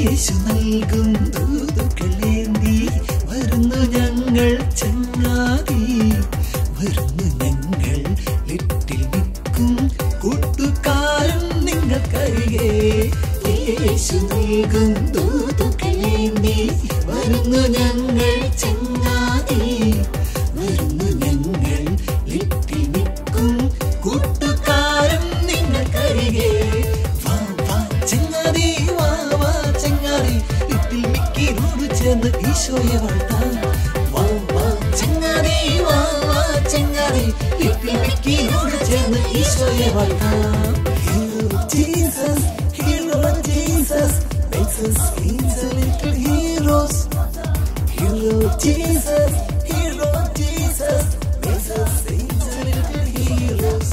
യേശു നൽകും ദൂതുകളേന്തി വരുന്നു ഞങ്ങൾ ചങ്ങാതി, വരുന്നു ഞങ്ങൾ ലിറ്റിൽ നിൽക്കും കൂട്ടുകാരൻ നിങ്ങൾക്കരികെ. യേശു നൽകും ദൂതുകളേന്തി വരുന്നു ഞങ്ങൾ ചങ്ങാതി, വരുന്നു ഞങ്ങൾ ലിറ്റിൽ നിൽക്കും കൂട്ടുകാരൻ നിങ്ങൾക്കരികെ. വാ വാ ചങ്ങാതി, വാ വാ ചങ്ങാതി, ലിറ്റിൽ മിക്കിനോട് ചേർന്ന് ഈശോയെ വാഴ്ത്താം. വാ വാ ചങ്ങാതി, വാ വാ ചങ്ങാതി, ലിറ്റിൽ മിക്കിനോട് ചേർന്ന് ഈശോയെ വാഴ്ത്താം. Hero Jesus, hero Jesus, makes us into little heroes. Hero Jesus, hero Jesus, makes us into little heroes.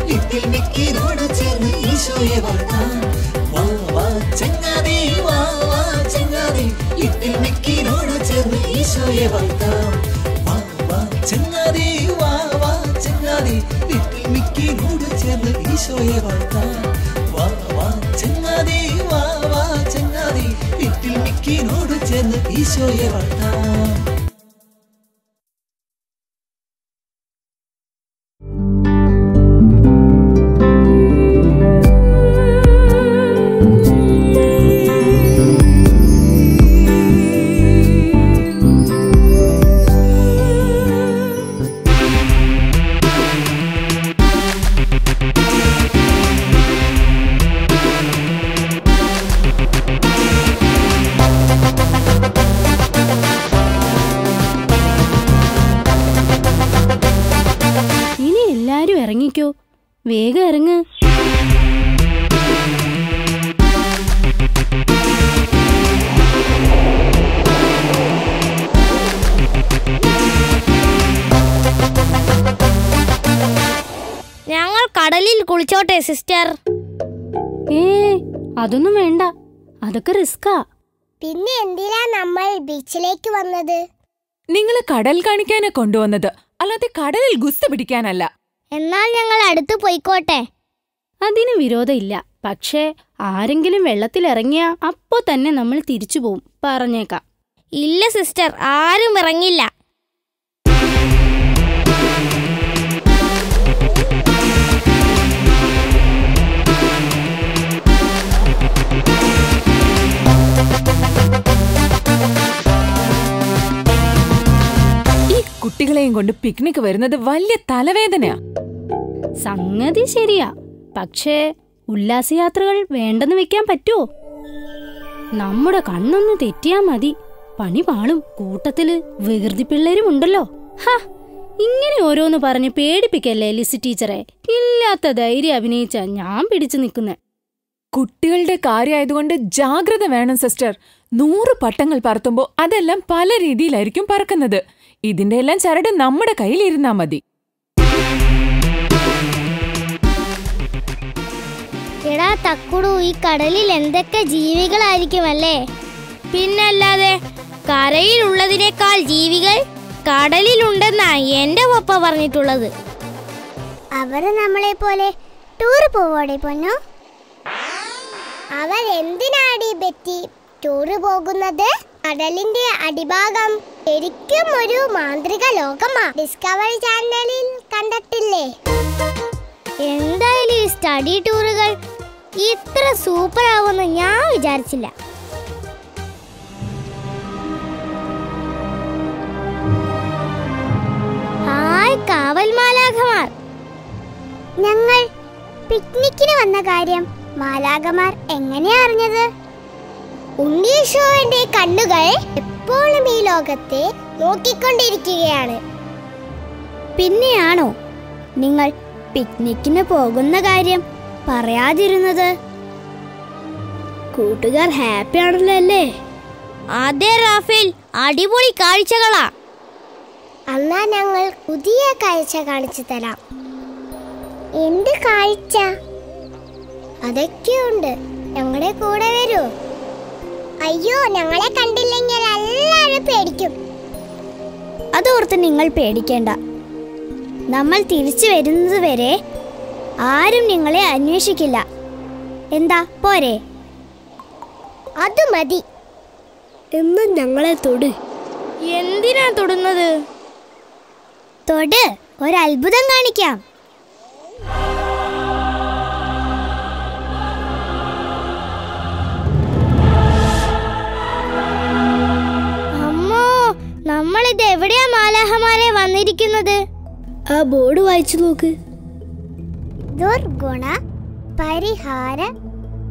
Little മിക്കിനോട് ചേർന്ന് ഈശോയെ വാഴ്ത്താം. വാ വാ ചങ്ങാതി, വാ വാ ചങ്ങാതി, ലിറ്റിൽ മിക്കിനോട് ചേർന്ന് ഈശോയെ വാഴ്ത്താം. വാ വാ ചങ്ങാതി, വാ വാ ചങ്ങാതി, ലിറ്റിൽ മിക്കിനോട് ചേർന്ന് ഈശോയെ വാഴ്ത്താം. വാ വാ ചങ്ങാതി, വാ വാ ചങ്ങാതി, ലിറ്റിൽ മിക്കിനോട് ചേർന്ന് ഈശോയെ വാഴ്ത്താം. ഇറങ്ങിക്കോ, വേഗം ഇറങ്ങ്. ഞങ്ങൾ കടലിൽ കുളിച്ചോട്ടെ സിസ്റ്റർ? അതൊന്നും വേണ്ട, അതൊക്കെ റിസ്കാ. പിന്നെ എന്തിനാ നമ്മൾ ബീച്ചിലേക്ക് വന്നത്? നിങ്ങളെ കടൽ കാണിക്കാനാ കൊണ്ടുവന്നത്, അല്ലാതെ കടലിൽ ഗുസ്തി പിടിക്കാനല്ല. എന്നാൽ ഞങ്ങൾ അടുത്ത് പോയിക്കോട്ടെ. അതിന് വിരോധമില്ല, പക്ഷേ ആരെങ്കിലും വെള്ളത്തിലിറങ്ങിയാ അപ്പോ തന്നെ നമ്മൾ തിരിച്ചു പോവും, പറഞ്ഞേക്കാം. ഇല്ല സിസ്റ്റർ, ആരും ഇറങ്ങില്ല. ഈ കുട്ടികളെയും കൊണ്ട് പിക്നിക് വരുന്നത് വലിയ തലവേദനയാ. സംഗതി ശരിയാ, പക്ഷേ ഉല്ലാസയാത്രകൾ വേണ്ടെന്ന് വെക്കാൻ പറ്റുമോ? നമ്മുടെ കണ്ണൊന്ന് തെറ്റിയാ മതി, പണി പാളും. കൂട്ടത്തില് വികൃതി പിള്ളേരും ഉണ്ടല്ലോ. ഇങ്ങനെ ഓരോന്ന് പറഞ്ഞ് പേടിപ്പിക്കല്ലേ ലിസി ടീച്ചറെ. ഇല്ലാത്ത ധൈര്യം അഭിനയിച്ച ഞാൻ പിടിച്ചു നിൽക്കുന്നെ. കുട്ടികളുടെ കാര്യമായതുകൊണ്ട് ജാഗ്രത വേണം സിസ്റ്റർ. 100 പട്ടങ്ങൾ പറത്തുമ്പോ അതെല്ലാം പല രീതിയിലായിരിക്കും പറക്കുന്നത്. ഇതിന്റെ എല്ലാം ചരട് നമ്മുടെ കയ്യിലിരുന്നാ മതി. എടാ തക്കുടു, ഈ കടലിൽ എന്തൊക്കെ ജീവികളായിരിക്കുമല്ലേ? പിന്നല്ലാതെ, കരയിലുള്ളതിനേക്കാൾ ജീവികൾ കടലിലുണ്ടെന്നാ എന്റെ പപ്പ പറഞ്ഞിട്ടുള്ളത്. അവര് നമ്മളെ പോലെ ടൂർ പോവോടെ പൊന്നു? അവർ എന്തിനാടി ബെറ്റി ടൂറ് പോകുന്നത്? കടലിന്റെ അടിഭാഗം ശരിക്കും ഒരു മാന്ത്രിക ലോകമാ. ഡിസ്കവറി ചാനലിൽ കണ്ടിട്ടില്ലേ? എന്തായാലും ഈ സ്റ്റഡി ടൂറുകൾ ഇത്ര സൂപ്പർ ആവുമെന്ന് ഞാൻ വിചാരിച്ചില്ല. ഹായ് കാവൽ മാലാഖമാർ. ഞങ്ങൾ പിക്നിക്കിന് വന്ന കാര്യം മാലാഖമാർ എങ്ങനെയാ അറിഞ്ഞത്? ഉണ്ണീഷോയുടെ കണ്ണുകൾ എപ്പോഴും ഈ ലോകത്തെ നോക്കിക്കൊണ്ടിരിക്കുകയാണ്. പിന്നെയാണോ നിങ്ങൾ പിക്നിക്കിന് പോകുന്ന കാര്യം പറയാതിരുന്നത്? കൂട്ടുകാർ ഹാപ്പി ആണല്ലോ അല്ലേ? അതെ റാഫേൽ, അടിപൊളി കാഴ്ചകളാ. എന്നാ ഞങ്ങൾ പുതിയ കാഴ്ച കാണിച്ചു തരാം. എന്ത് കാഴ്ച? അതൊക്കെയുണ്ട്, ഞങ്ങളുടെ കൂടെ വരൂ. അയ്യോ, ഞങ്ങളെ കണ്ടില്ലെങ്കിൽ എല്ലാവരും പേടിക്കും. അതോർത്ത് നിങ്ങൾ പേടിക്കേണ്ട. നമ്മൾ തിരിച്ചു വരുന്നത് വരെ ആരും നിങ്ങളെ അന്വേഷിക്കില്ല. എന്താ പോരെ? അത് മതി. എന്ന് ഞങ്ങളെ തൊട്. എന്തിനാ തൊടുന്നത്? തൊട്, ഒരത്ഭുതം കാണിക്കാം. അമ്മോ, നമ്മളിത് എവിടെയാ മാലാഖമാരെ വന്നിരിക്കുന്നത്? ആ ബോർഡ് വായിച്ചു നോക്ക്. ദുർഗുണ പരിഹാര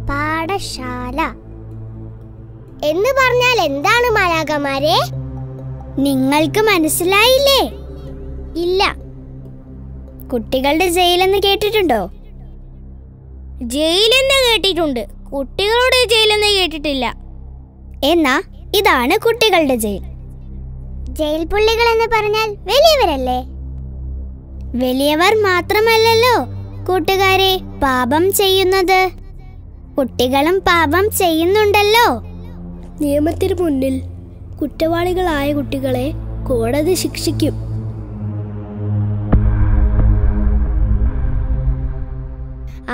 പാഠശാല എന്ന് പറഞ്ഞാൽ എന്താണ് മാലാഖമാരെ? നിങ്ങൾക്ക് മനസ്സിലായില്ലേ? ഇല്ല. കുട്ടികളുടെ ജയിലെന്ന് കേട്ടിട്ടുണ്ടോ? ജയിലെന്ന് കേട്ടിട്ടുണ്ട്, കുട്ടികളുടെ ജയിലെന്ന് കേട്ടിട്ടില്ല. എന്നാ ഇതാണ് കുട്ടികളുടെ ജയിൽ. ജയിൽ പുള്ളികൾ എന്ന് പറഞ്ഞാൽ വലിയവരല്ലേ? വലിയവർ മാത്രമല്ലല്ലോ കൂട്ടുകാരെ പാപം ചെയ്യുന്നത്. കുട്ടികളും പാപം ചെയ്യുന്നുണ്ടല്ലോ. നിയമത്തിന് മുന്നിൽ കുറ്റവാളികളായ കുട്ടികളെ കോടതി ശിക്ഷിക്കും.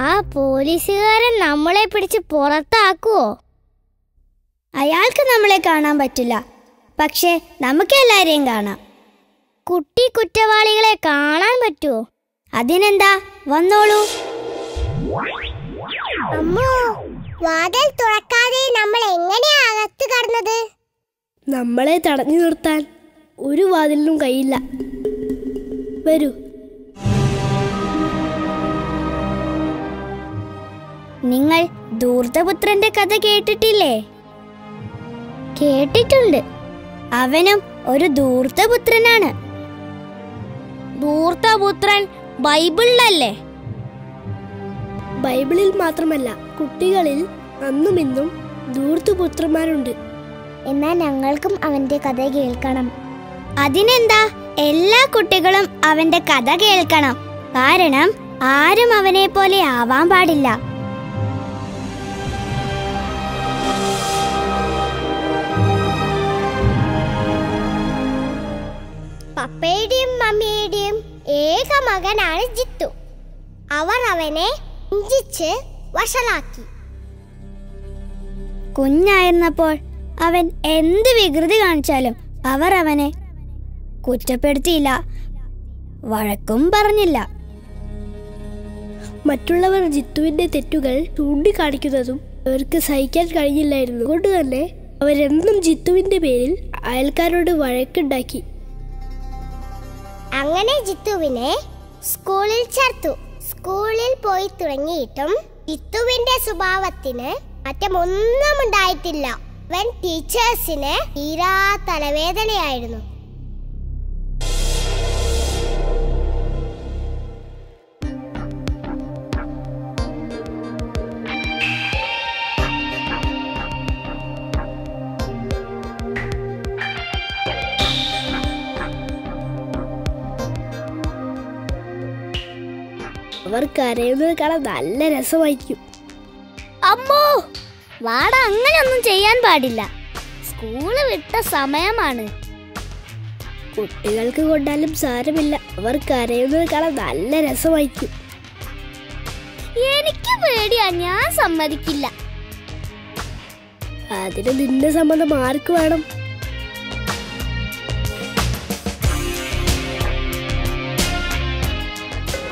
ആ പോലീസുകാരൻ നമ്മളെ പിടിച്ച് പുറത്താക്കുവോ? അയാൾക്ക് നമ്മളെ കാണാൻ പറ്റില്ല, പക്ഷെ നമുക്ക് എല്ലാരെയും കാണാം. കുട്ടി കുറ്റവാളികളെ കാണാൻ പറ്റുമോ? അതിനെന്താ, വന്നോളൂ. അമ്മോ, വാതിൽ തുറക്കാതെ നമ്മൾ എങ്ങനെയാ അകത്ത് കടന്നത്? നമ്മളെ തടഞ്ഞു നിർത്താൻ ഒരു വാതിലിനും കഴിയില്ല. വരൂ. നിങ്ങൾ ധൂർത്തപുത്രന്റെ കഥ കേട്ടിട്ടില്ലേ? കേട്ടിട്ടുണ്ട്. അവനും ഒരു ധൂർത്തപുത്രനാണ്. ധൂർത്തപുത്രൻ ബൈബിളിലല്ലേ? ബൈബിളിൽ മാത്രമല്ല, കുട്ടികളിൽ അന്നും ഇന്നും ധൂർത്തപുത്രന്മാരുണ്ട്. എന്നാൽ ഞങ്ങൾക്കും അവന്റെ കഥ കേൾക്കണം. അതിനെന്താ, എല്ലാ കുട്ടികളും അവന്റെ കഥ കേൾക്കണം. കാരണം ആരും അവനെ പോലെ ആവാൻ പാടില്ല. പപ്പയുടെയും മമ്മിയുടെയും ഏക മകനാണ് ജിത്തു. അവർ അവനെ ഇഞ്ചിച്ച് വഷളാക്കി. കുഞ്ഞായിരുന്നപ്പോൾ അവൻ എന്ത് വികൃതി കാണിച്ചാലും അവർ അവനെ കുറ്റപ്പെടുത്തിയില്ല, വഴക്കും പറഞ്ഞില്ല. മറ്റുള്ളവർ ജിത്തുവിന്റെ തെറ്റുകൾ ചൂണ്ടിക്കാണിക്കുന്നതും അവർക്ക് സഹിക്കാൻ കഴിഞ്ഞില്ലായിരുന്നു. അതുകൊണ്ട് തന്നെ അവരെന്നും ജിത്തുവിന്റെ പേരിൽ അയൽക്കാരോട് വഴക്കുണ്ടാക്കി. അങ്ങനെ ജിത്തുവിനെ സ്കൂളിൽ ചേർത്തു. സ്കൂളിൽ പോയി തുടങ്ങിയിട്ടും ജിത്തുവിന്റെ സ്വഭാവത്തിന് മാറ്റമൊന്നും ഉണ്ടായിട്ടില്ല. അവൻ ടീച്ചേഴ്സിന് തീരാ തലവേദനയായിരുന്നു. അവർ കരയുന്നത് കാണാൻ നല്ല രസമായിരിക്കും. അമ്മോ, വാട അങ്ങനെയൊന്നും ചെയ്യാൻ പാടില്ല. സ്കൂള് വിട്ട സമയമാണ്. കുട്ടികൾക്ക് കൊണ്ടാലും സാരമില്ല, അവർ കരയുന്നത് കാണാൻ നല്ല രസമായിരിക്കും. എനിക്ക് പേടിയാ, ഞാൻ സമ്മതിക്കില്ല. അതിന് നിന്നെ സംബന്ധം മാർക്ക് വേണം.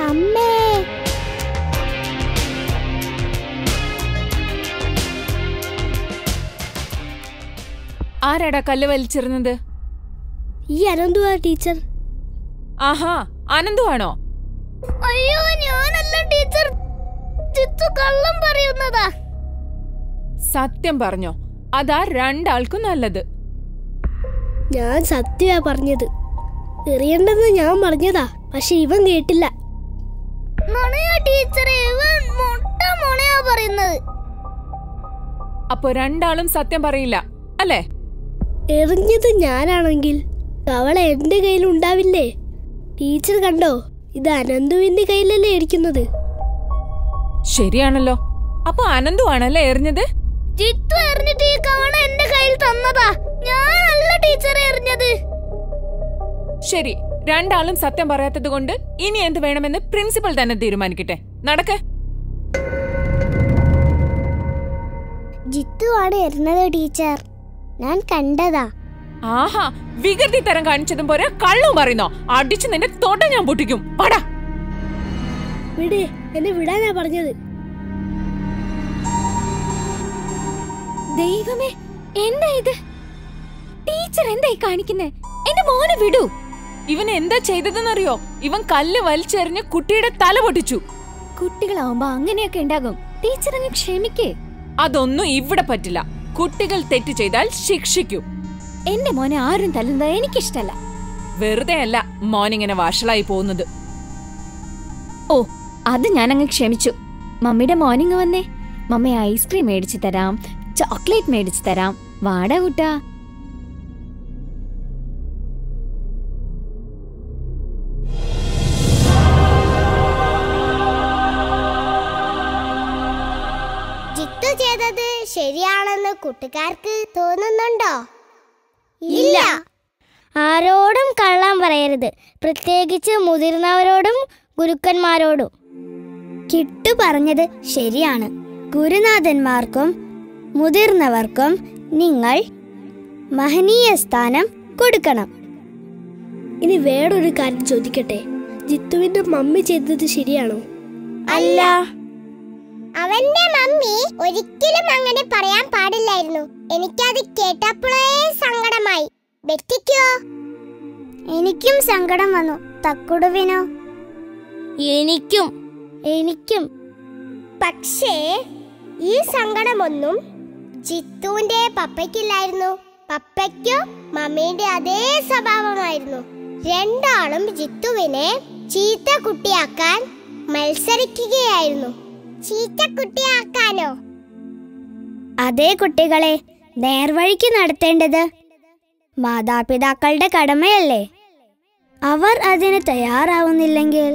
അമ്മേ, ആരാടാ കല്ല് വലിച്ചിരുന്നത്? ഈ അനന്തുവാ ടീച്ചർ. ആഹാ, അനന്തുവാണോ? അയ്യോ, ഞാനല്ല ടീച്ചർ. ചിത്തു കള്ളം പറയുന്നതാ. സത്യം പറഞ്ഞോ? അതാ രണ്ടാൾക്കും നല്ലത്. ഞാൻ സത്യമാ പറഞ്ഞത്. എറിയണ്ടെന്ന് ഞാൻ പറഞ്ഞതാ, പക്ഷെ ഇവൻ കേട്ടില്ല. അപ്പൊ രണ്ടാളും സത്യം പറയില്ല അല്ലേ? എറിഞ്ഞത് ഞാനാണെങ്കിൽ അവളെ എന്റെ കയ്യിൽ ഉണ്ടാവില്ലേ? ടീച്ചർ കണ്ടോ, ഇത് അനന്തുവിന്റെ കയ്യിലല്ലേ ഇരിക്കുന്നത്. ശരിയാണല്ലോ. അപ്പൊ അനന്തുവാണല്ലേ എറിഞ്ഞത്? ജിത്തു എറിഞ്ഞിട്ട് ഈ കവണ എന്റെ കയ്യിൽ തന്നതാ. ഞാനല്ല ടീച്ചറെ എറിഞ്ഞത്. ശരി, രണ്ടാളും സത്യം പറയാത്തത് കൊണ്ട് ഇനി എന്ത് വേണമെന്ന് പ്രിൻസിപ്പൽ തന്നെ തീരുമാനിക്കട്ടെ. നടക്ക്. ജിത്തു ആണ് എറിഞ്ഞത് ടീച്ചർ, ഞാൻ കണ്ടതാ. ആഹാ, വികൃതി തരം കാണിച്ചതും പോരെ കള്ളവും പറയുന്നോ? അടിച്ചു നിന്റെ തൊണ്ട ഞാൻ പൊട്ടിക്കും. പാടാ. വിട്, എന്നെ വിടാനാ പറഞ്ഞത്. ദൈവമേ, എന്താ ഇത്? ടീച്ചർ എന്തായി കാണിക്കുന്നേ? എന്റെ മോനെ വിടൂ. ഇവൻ എന്താ ചെയ്തതെന്നറിയോ? ഇവൻ കല്ല് വലിച്ചെറിഞ്ഞ് കുട്ടിയുടെ തല പൊട്ടിച്ചു. കുട്ടികളാവുമ്പോ അങ്ങനെയൊക്കെ ഉണ്ടാകും. ടീച്ചർ അങ്ങ് ക്ഷമിക്കേ. അതൊന്നും ഇവിടെ പറ്റില്ല. കുട്ടികൾ തെറ്റ് ചെയ്താൽ ശിക്ഷിക്കും. എന്റെ മോനെ ആരും തല്ലുന്നത് എനിക്കിഷ്ടല്ല. വെറുതെ അല്ല മോനിങ്ങനെ വഷളായി പോകുന്നത്. ഓ, അത് ഞാനങ്ങ് ക്ഷമിച്ചു. മമ്മിയുടെ മോർണിംഗ് വന്നേ. മമ്മി ഐസ്ക്രീം മേടിച്ചു തരാം, ചോക്ലേറ്റ് മേടിച്ചു തരാം. വാടാ കൂട്ടാ. ജിത്തു ചെയ്തത് ശരിയാണെന്ന് കൂട്ടുകാർക്ക് തോന്നുന്നുണ്ടോ? ഇല്ല. ആരോടും കള്ളം പറയരുത്, പ്രത്യേകിച്ച് മുതിർന്നവരോടും ഗുരുക്കന്മാരോടും. കിട്ടു പറഞ്ഞത് ശരിയാണ്. ഗുരുനാഥന്മാർക്കും മുതിർന്നവർക്കും നിങ്ങൾ മഹനീയ സ്ഥാനം കൊടുക്കണം. ഇനി വേറൊരു കാര്യം ചോദിക്കട്ടെ, ജിത്തുവിന്റെ മമ്മി ചെയ്തത് ശരിയാണോ? അല്ല. അവന്റെ മമ്മി ഒരിക്കലും അങ്ങനെ പറയാൻ പാടില്ലായിരുന്നു. എനിക്കത് കേട്ടപ്പോഴേ സങ്കടമായി. വെട്ടിക്കോ? എനിക്കും സങ്കടം വന്നു. തക്കുടുവിനോ? എനിക്കും. പക്ഷേ ഈ സങ്കടമൊന്നും ജിത്തുവിന്റെ പപ്പയ്ക്കില്ലായിരുന്നു. പപ്പയ്ക്കും മമ്മിയുടെ അതേ സ്വഭാവമായിരുന്നു. രണ്ടാളും ജിത്തുവിനെ ചീത്ത കുട്ടിയാക്കാൻ മത്സരിക്കുകയായിരുന്നു. ചീത്ത കുട്ടിയാക്കാനോ? അതേ, കുട്ടികളെ നേർവഴിക്ക് നടത്തേണ്ടത് മാതാപിതാക്കളുടെ കടമയല്ലേ? അവർ അതിന് തയ്യാറാവുന്നില്ലെങ്കിൽ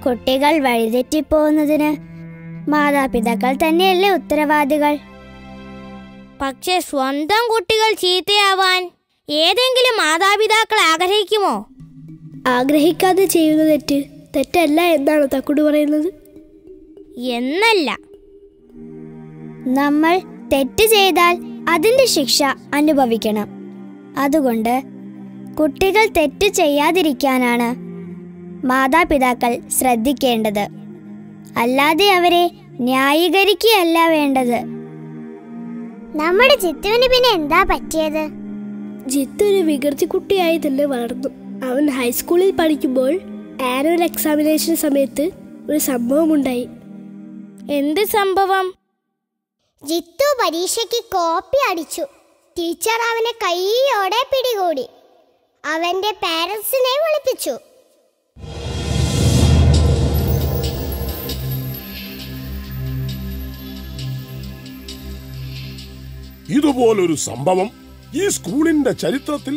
കുട്ടികൾ വഴിതെറ്റിപ്പോകുന്നതിന് മാതാപിതാക്കൾ തന്നെയല്ലേ ഉത്തരവാദികൾ? പക്ഷെ സ്വന്തം കുട്ടികൾ ചീത്തയാവാൻ ഏതെങ്കിലും മാതാപിതാക്കൾ ആഗ്രഹിക്കുമോ? ആഗ്രഹിക്കാതെ ചെയ്യുന്ന തെറ്റല്ല എന്നാണ് തക്കുടു പറയുന്നത്? എന്നല്ല, നമ്മൾ തെറ്റ് ചെയ്താൽ അതിന്റെ ശിക്ഷ അനുഭവിക്കണം. അതുകൊണ്ട് കുട്ടികൾ തെറ്റ് ചെയ്യാതിരിക്കാനാണ് മാതാപിതാക്കൾ ശ്രദ്ധിക്കേണ്ടത്, അല്ലാതെ അവരെ ന്യായീകരിക്കുകയല്ല വേണ്ടത്. നമ്മുടെ ജിത്തുവിന് പിന്നെ എന്താ പറ്റിയത്? ജിത്തു ഒരു വികൃതി കുട്ടിയായി തന്നെ വളർന്നു. അവൻ ഹൈസ്കൂളിൽ പഠിക്കുമ്പോൾ ആനുവൽ എക്സാമിനേഷൻ സമയത്ത് ഒരു സംഭവം ഉണ്ടായി. എന്ത് സംഭവം? ജിത്തു പരീക്ഷയ്ക്ക് കോപ്പി അടിച്ചു. ടീച്ചർ അവനെ കൈയോടെ പിടികൂടി. അവന്റെ പാരന്റ്സിനെ വിളിപ്പിച്ചു. ഇതുപോലൊരു സംഭവം ഈ സ്കൂളിന്റെ ചരിത്രത്തിൽ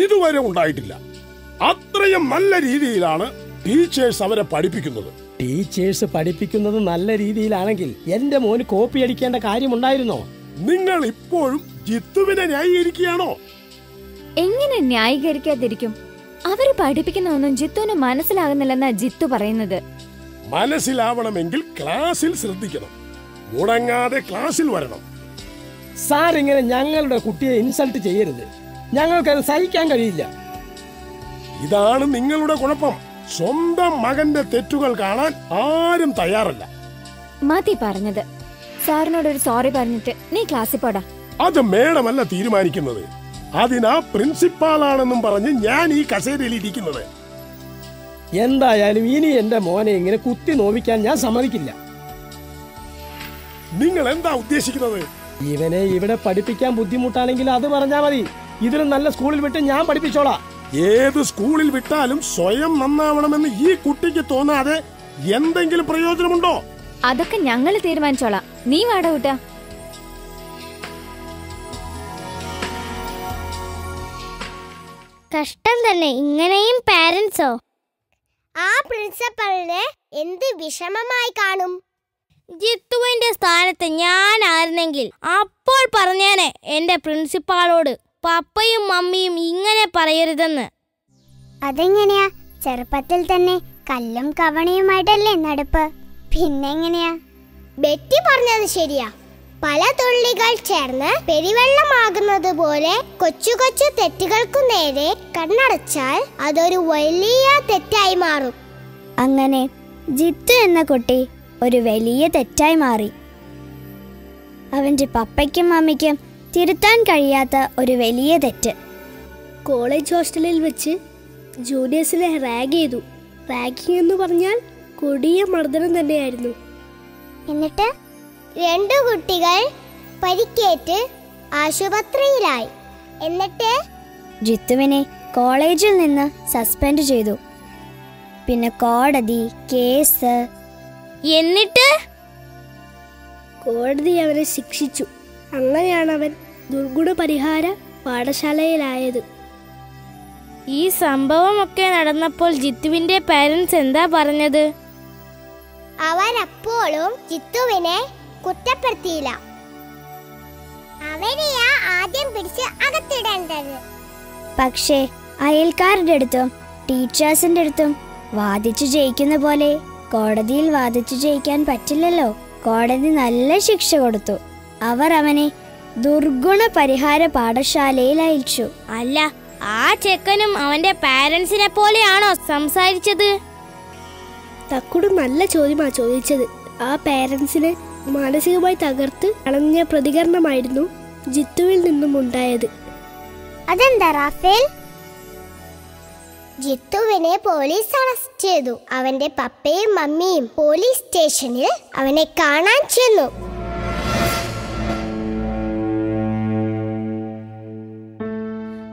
ഇതുവരെ ഉണ്ടായിട്ടില്ല. അത്രയും നല്ല രീതിയിലാണ് ടീച്ചേഴ്സ് അവരെ പഠിപ്പിക്കുന്നത്. ടീച്ചേഴ്സ് പഠിപ്പിക്കുന്നത് നല്ല രീതിയിലാണെങ്കിൽ എന്റെ മോന് കോപ്പി അടിക്കേണ്ട കാര്യമുണ്ടായിരുന്നോ? നിങ്ങൾ ഇപ്പോഴും ജിത്തുവിനെ ന്യായീകരിക്കുകയാണോ? എങ്ങനെ ന്യായീകരിക്കാതിരിക്കും? അവര് പഠിപ്പിക്കുന്നതൊന്നും ജിത്തുവിന് മനസ്സിലാകുന്നില്ലെന്നാ ജിത്തു പറയുന്നത്. മനസ്സിലാവണമെങ്കിൽ ക്ലാസ്സിൽ ശ്രദ്ധിക്കണം, മുടങ്ങാതെ ക്ലാസ്സിൽ വരണം. സാർ ഇങ്ങനെ ഞങ്ങളുടെ കുട്ടിയെ ഇൻസൾട്ട് ചെയ്യരുത്. ഞങ്ങൾക്കത് സഹിക്കാൻ കഴിയില്ല. ഇതാണ് നിങ്ങളുടെ കുഴപ്പം. സ്വന്തം മകന്റെ തെറ്റുകൾ കാണാൻ ആരും തയ്യാറല്ല. മതി പറഞ്ഞത്. സാറിനോടൊരു സോറി പറഞ്ഞിട്ട് നീ ക്ലാസ്സിൽ പോടാ. അത് മേഡമല്ല തീരുമാനിക്കുന്നത്. അതിനാ പ്രിൻസിപ്പാളാണെന്നും പറഞ്ഞ് ഞാൻ ഈ കസേരയിൽ ഇരിക്കുന്നത്. എന്തായാലും ഇനി എന്റെ മോനെ ഇങ്ങനെ കുത്തി നോവിക്കാൻ ഞാൻ സമ്മതിക്കില്ല. നിങ്ങൾ എന്താ ഉദ്ദേശിക്കുന്നത്? ഇവനെ ഇവിടെ പഠിപ്പിക്കാൻ ബുദ്ധിമുട്ടാണെങ്കിൽ അത് പറഞ്ഞാ മതി. ഇതിലും നല്ല സ്കൂളിൽ വിട്ട് ഞാൻ പഠിപ്പിച്ചോളാം. ഏത് സ്കൂളിൽ വിട്ടാലും സ്വയം നന്നാവണമെന്ന് ഈ കുട്ടിക്ക് തോന്നാതെ എന്തെങ്കിലും പ്രയോജനമുണ്ടോ? അതൊക്കെ ഞങ്ങൾ തീരുമാനിച്ചോളാം. നീ വാട കൂട്ടാ. കഷ്ടം തന്നെ, ഇങ്ങനെയും പാരന്റ്സോ? ആ പ്രിൻസിപ്പലിന് എന്ത് വിഷമമായി കാണും. ജിത്തുവിന്റെ സ്ഥാനത്ത് ഞാനായിരുന്നെങ്കിൽ അപ്പോൾ പറഞ്ഞേനെ എന്റെ പ്രിൻസിപ്പാളോട് പപ്പയും മമ്മിയും ഇങ്ങനെ പറയരുതെന്ന്. അതെങ്ങനെയാ? ചെറുപ്പത്തിൽ തന്നെ കല്ലും കവണിയുമായിട്ടല്ലേ നടപ്പ്. പിന്നെങ്ങനെയാ? ബെറ്റി പറഞ്ഞത് ശരിയാ. പല തുള്ളികൾ ചേർന്ന് പെരുവെള്ളമാകുന്നത് പോലെ കൊച്ചു കൊച്ചു തെറ്റുകൾക്കു നേരെ കണ്ണടച്ചാൽ അതൊരു വലിയ തെറ്റായി മാറും. അങ്ങനെ ജിത്തു എന്ന കുട്ടി ഒരു വലിയ തെറ്റായി മാറി. അവന്റെ പപ്പയ്ക്കും മമ്മിക്കും തിരുത്താൻ കഴിയാത്ത ഒരു വലിയ തെറ്റ്. കോളേജ് ഹോസ്റ്റലിൽ വെച്ച് ജൂനിയേഴ്സിനെ റാഗ് ചെയ്തു. റാഗിങ് എന്ന് പറഞ്ഞാൽ കൊടിയ മർദ്ദനം തന്നെയായിരുന്നു. എന്നിട്ട് 2 കുട്ടികൾ പരിക്കേറ്റ് ആശുപത്രിയിലായി. എന്നിട്ട് ജിത്തുവിനെ കോളേജിൽ നിന്ന് സസ്പെൻഡ് ചെയ്തു. പിന്നെ കോടതി, കേസ്. എന്നിട്ട് കോടതി അവനെ ശിക്ഷിച്ചു. അങ്ങനെയാണ് അവൻ ദുർഗുണ പരിഹാര പാഠശാലയിലായത്. ഈ സംഭവമൊക്കെ നടന്നപ്പോൾ ജിത്തുവിന്റെ പാരന്റ്സ് എന്താ പറഞ്ഞത്? അവരപ്പോഴും ജിത്തുവിനെ കുറ്റപ്പെടുത്തിയില്ല. അവരെയാ ആദ്യം പിടിച്ച് അകത്തിടേണ്ടത്. പക്ഷേ അയൽക്കാരുടെ അടുത്തും ടീച്ചേഴ്സിന്റെ അടുത്തും വാദിച്ചു ജയിക്കുന്ന പോലെ കോടതിയിൽ വാദിച്ചു ജയിക്കാൻ പറ്റില്ലല്ലോ. കോടതി നല്ല ശിക്ഷ കൊടുത്തു. അവർ അവനെ ദുർഗുണ പരിഹാര പാഠശാലയിൽ അയച്ചു. അല്ല, ആ ചെക്കനും അവന്റെ പാരന്റ്സിനെ പോലെയാണോ സംസാരിച്ചത്? തക്കുട് നല്ല ചോദ്യമാ ചോദിച്ചത്. ആ പാരന്റ്സിനെ മാനസികമായി തകർത്ത് കളഞ്ഞ പ്രതികരണമായിരുന്നു ജിത്തുവിൽ നിന്നും ഉണ്ടായത്. അതെന്താ റാഫേൽ? ജിത്തുവിനെ പോലീസ് അറസ്റ്റ് ചെയ്തു. അവന്റെ പപ്പയും മമ്മിയും പോലീസ് സ്റ്റേഷനിൽ അവനെ കാണാൻ ചെന്നു.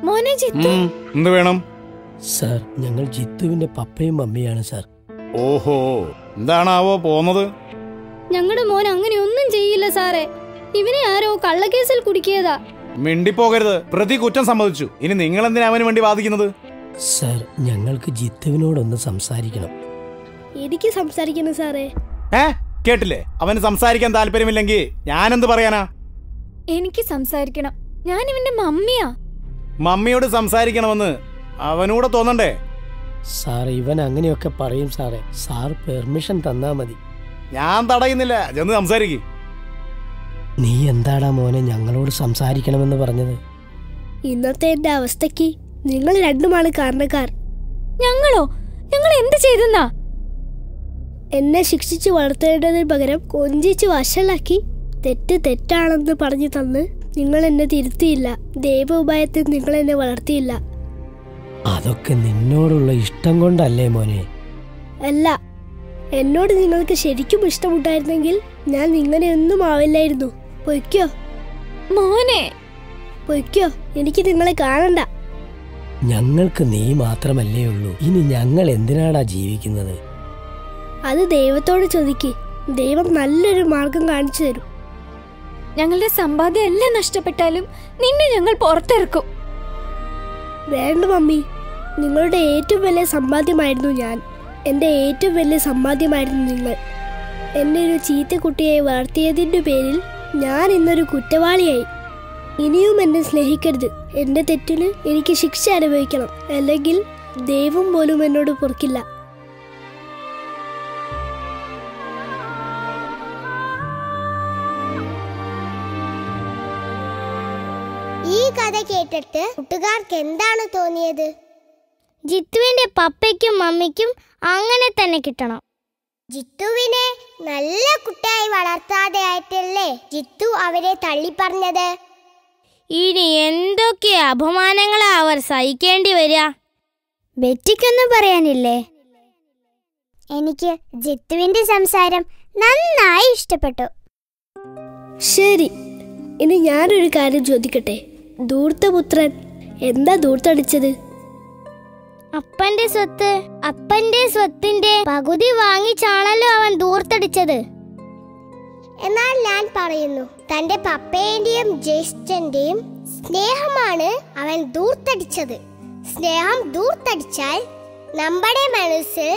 മോനെ ജിത്തു, എന്ത് വേണം? സാർ, ഞങ്ങൾ ജിത്തുവിന്റെ പപ്പയും മമ്മിയാണ് സാർ. ഓഹോ, എന്താണാവോ പോന്നത്? ഞങ്ങളുടെ മോൻ അങ്ങനെ ഒന്നും ചെയ്യില്ല സാറേ. ഇവനെ ആരോ കള്ളക്കേസിൽ കുടുക്കിയതാ. മിണ്ടിപ്പോകരുത്. പ്രതി കുറ്റം സമ്മതിച്ചു. ഇനി നിങ്ങൾ എന്തിനാ അവന് വേണ്ടി വാദിക്കുന്നത്? സാർ, ഞങ്ങൾക്ക് ജിത്തുവിനോടൊന്ന് സംസാരിക്കണം. എനിക്ക് സംസാരിക്കണം സാറേ. കേട്ടില്ലേ? അവന് സംസാരിക്കാൻ താല്പര്യമില്ലെങ്കിൽ ഞാനെന്ത് പറയാനാ? എനിക്ക് സംസാരിക്കണം. ഞാൻ ഇവന്റെ മമ്മിയാ. മമ്മിയോട് സംസാരിക്കണമെന്ന് അവനൂടെ തോന്നണ്ടേ? സാർ, ഇവൻ അങ്ങനെയൊക്കെ പറയും സാറേ. സാർ പെർമിഷൻ തന്നാ മതി. ഞാൻ തടയുന്നില്ല. ചെന്ന് സംസാരിക്ക്. നീ എന്താടാ മോനെ ഞങ്ങളോട് സംസാരിക്കണമെന്ന് പറഞ്ഞത്? ഇന്നത്തെ എന്റെ അവസ്ഥയ്ക്ക് നിങ്ങൾ രണ്ടുമാണ് കാരണക്കാർ. ഞങ്ങളോ? ഞങ്ങൾ എന്ത് ചെയ്തെന്നാ? എന്നെ ശിക്ഷിച്ച് വളർത്തേണ്ടതിന് പകരം കൊഞ്ചിച്ച് വഷളാക്കി തെറ്റ് തെറ്റാണെന്ന് പറഞ്ഞു തന്ന് നിങ്ങൾ എന്നെ തിരുത്തിയില്ല. ദൈവോപായത്തിൽ നിങ്ങൾ എന്നെ വളർത്തിയില്ല. അതൊക്കെ നിന്നോടുള്ള ഇഷ്ടം കൊണ്ടല്ലേ മോനെ? അല്ല, എന്നോട് നിങ്ങൾക്ക് ശരിക്കും ഇഷ്ടമുണ്ടായിരുന്നെങ്കിൽ ഞാൻ ഇങ്ങനെയൊന്നും ആവില്ലായിരുന്നു. പൊയ്ക്കോ മോനെ, പൊയ്ക്കോ. എനിക്ക് നിങ്ങളെ കാണണ്ട. ഞങ്ങൾക്ക് നീ മാത്രമല്ലേ ഉള്ളൂ. ഇനി ഞങ്ങൾ എന്തിനാടാ ജീവിക്കുന്നത്? അത് ദൈവത്തോട് ചോദിക്ക്. ദൈവം നല്ലൊരു മാർഗം കാണിച്ചു തരും. ഞങ്ങളുടെ സമ്പാദ്യം എല്ലാം നഷ്ടപ്പെട്ടാലും നിന്നെ ഞങ്ങൾ പുറത്തിറക്കും. വേണ്ട മമ്മി, നിങ്ങളുടെ ഏറ്റവും വലിയ സമ്പാദ്യമായിരുന്നു ഞാൻ. എൻ്റെ ഏറ്റവും വലിയ സമ്പാദ്യമായിരുന്നു നിങ്ങൾ. എന്നെ ഒരു ചീത്ത കുട്ടിയായി വളർത്തിയതിൻ്റെ പേരിൽ ഞാൻ ഇന്നൊരു കുറ്റവാളിയായി. ഇനിയും എന്നെ സ്നേഹിക്കരുത്. എൻ്റെ തെറ്റിന് എനിക്ക് ശിക്ഷ അനുഭവിക്കണം. അല്ലെങ്കിൽ ദൈവം പോലും എന്നോട് പൊറുക്കില്ല. കഥ കേട്ടിട്ട് കൂട്ടുകാർക്ക് എന്താണ് തോന്നിയത്? ജിത്തുവിന്റെ പപ്പയ്ക്കും മമ്മിക്കും അങ്ങനെ തന്നെ കിട്ടണം. ജിത്തുവിനെ നല്ല കുട്ടിയായി വളർത്താതെ ആയിട്ടല്ലേ ജിത്തു അവരെ തള്ളിപ്പറഞ്ഞത്. ഇനി എന്തൊക്കെ അപമാനങ്ങളാ അവർ സഹിക്കേണ്ടി വരിക. ബെറ്റിക്കൊന്നും പറയാനില്ലേ? എനിക്ക് ജിത്തുവിന്റെ സംസാരം നന്നായി ഇഷ്ടപ്പെട്ടു. ശരി, ഇനി ഞാനൊരു കാര്യം ചോദിക്കട്ടെ. ധൂർത്തപുത്രൻ എന്താ ധൂർത്തടിച്ചത്? അപ്പന്റെ സ്വത്തിന്റെ പകുതി വാങ്ങിച്ചാണല്ലോ അവൻ ധൂർത്തടിച്ചത്. എന്നാൽ ഞാൻ പറയുന്നു, തന്റെ പപ്പന്റെയും ജ്യേഷ്ഠന്റെയും സ്നേഹമാണ് അവൻ ധൂർത്തടിച്ചത്. സ്നേഹം ധൂർത്തടിച്ചാൽ നമ്മുടെ മനസ്സിൽ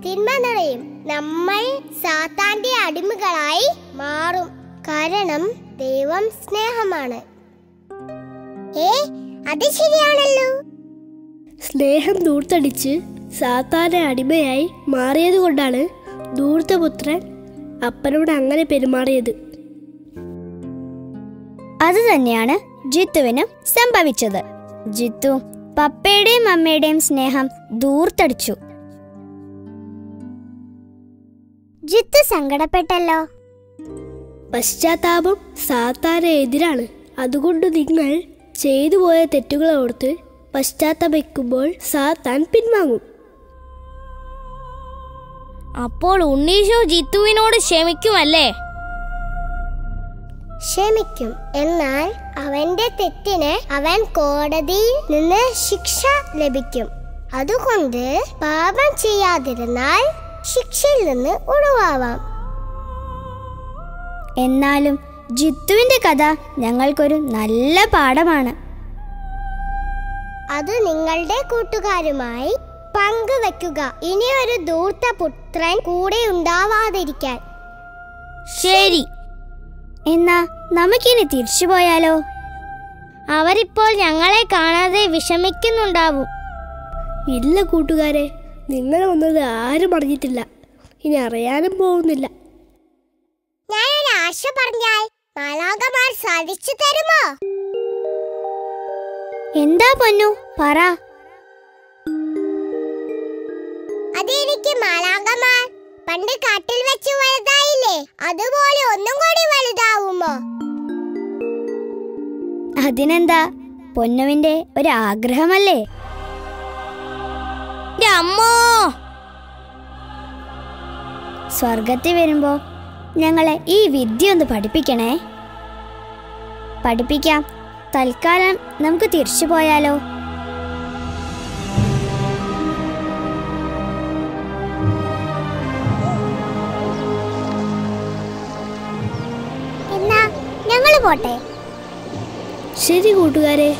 തിന്മ നിറയും. നമ്മൾ സാത്താന്റെ അടിമകളായി മാറും. കാരണം ദൈവം സ്നേഹമാണ്. അത് ശരിയാണല്ലോ. സ്നേഹം ധൂർത്തടിച്ച് സാത്താന്റെ അടിമയായി മാറിയത് കൊണ്ടാണ് ധൂർത്തപുത്രൻ അപ്പനോട് അങ്ങനെ പെരുമാറിയത്. അത് തന്നെയാണ് ജിത്തുവിനും സംഭവിച്ചത്. ജിത്തു പപ്പയുടെയും അമ്മയുടെയും സ്നേഹം ധൂർത്തടിച്ചു. ജിത്തു സങ്കടപ്പെട്ടല്ലോ. പശ്ചാത്താപം സാത്താന് എതിരാണ്. അതുകൊണ്ട് നിങ്ങൾ ചെയ്തു പോയ തെറ്റുകളോർത്ത് പശ്ചാത്തപിക്കുമ്പോൾ സാത്താൻ പിൻവാങ്ങും. അപ്പോൾ ഉണ്ണീശോ ജിത്തുവിനോട് ക്ഷമിക്കുമല്ലേ? ക്ഷമിക്കും. എന്നാൽ അവന്റെ തെറ്റിന് അവൻ കോടതിയിൽ നിന്ന് ശിക്ഷ ലഭിക്കും. അതുകൊണ്ട് പാപം ചെയ്യാതിരുന്നാൽ ശിക്ഷയിൽ നിന്ന് ഒഴിവാവാം. എന്നാലും ജിത്തുവിന്റെ കഥ ഞങ്ങൾക്കൊരു നല്ല പാഠമാണ്. അത് നിങ്ങളുടെ കൂട്ടുകാരുമായി പങ്കുവെക്കുക. ഇനിയൊരു ധൂർത്തപുത്രൻ കൂടെ ഉണ്ടാവാതിരിക്കാൻ. ശരി, എന്നാ നമുക്കിനി തിരിച്ചു പോയാലോ? അവരിപ്പോൾ ഞങ്ങളെ കാണാതെ വിഷമിക്കുന്നുണ്ടാവും. ഇല്ല കൂട്ടുകാരെ, നിങ്ങൾ വന്നത് ആരും അറിഞ്ഞിട്ടില്ല, ഇനി അറിയാനും പോകുന്നില്ല. ഞാനൊരു ആശ പറഞ്ഞാൽ മാലാഖമാർ സാധിച്ചു തരുമോ? എന്താ പൊന്നു, പറ. അതെനിക്ക് മാലാഖമാർ പണ്ട് കാട്ടിൽ വെച്ച് വലുതായില്ലേ, അതുപോലെ ഒന്നും കൂടി വലുതാവുമോ? അതിനെന്താ, പൊന്നുവിന്റെ ഒരു ആഗ്രഹമല്ലേ. അമ്മോ, സ്വർഗത്തിൽ വരുമ്പോ ഞങ്ങളെ ഈ വിദ്യ ഒന്ന് പഠിപ്പിക്കണേ. പഠിപ്പിക്കാം. തൽക്കാലം നമുക്ക് തിരിച്ചു പോയാലോ? എന്നാ ഞങ്ങൾ പോട്ടെ. ശരി കൂട്ടുകാരെ.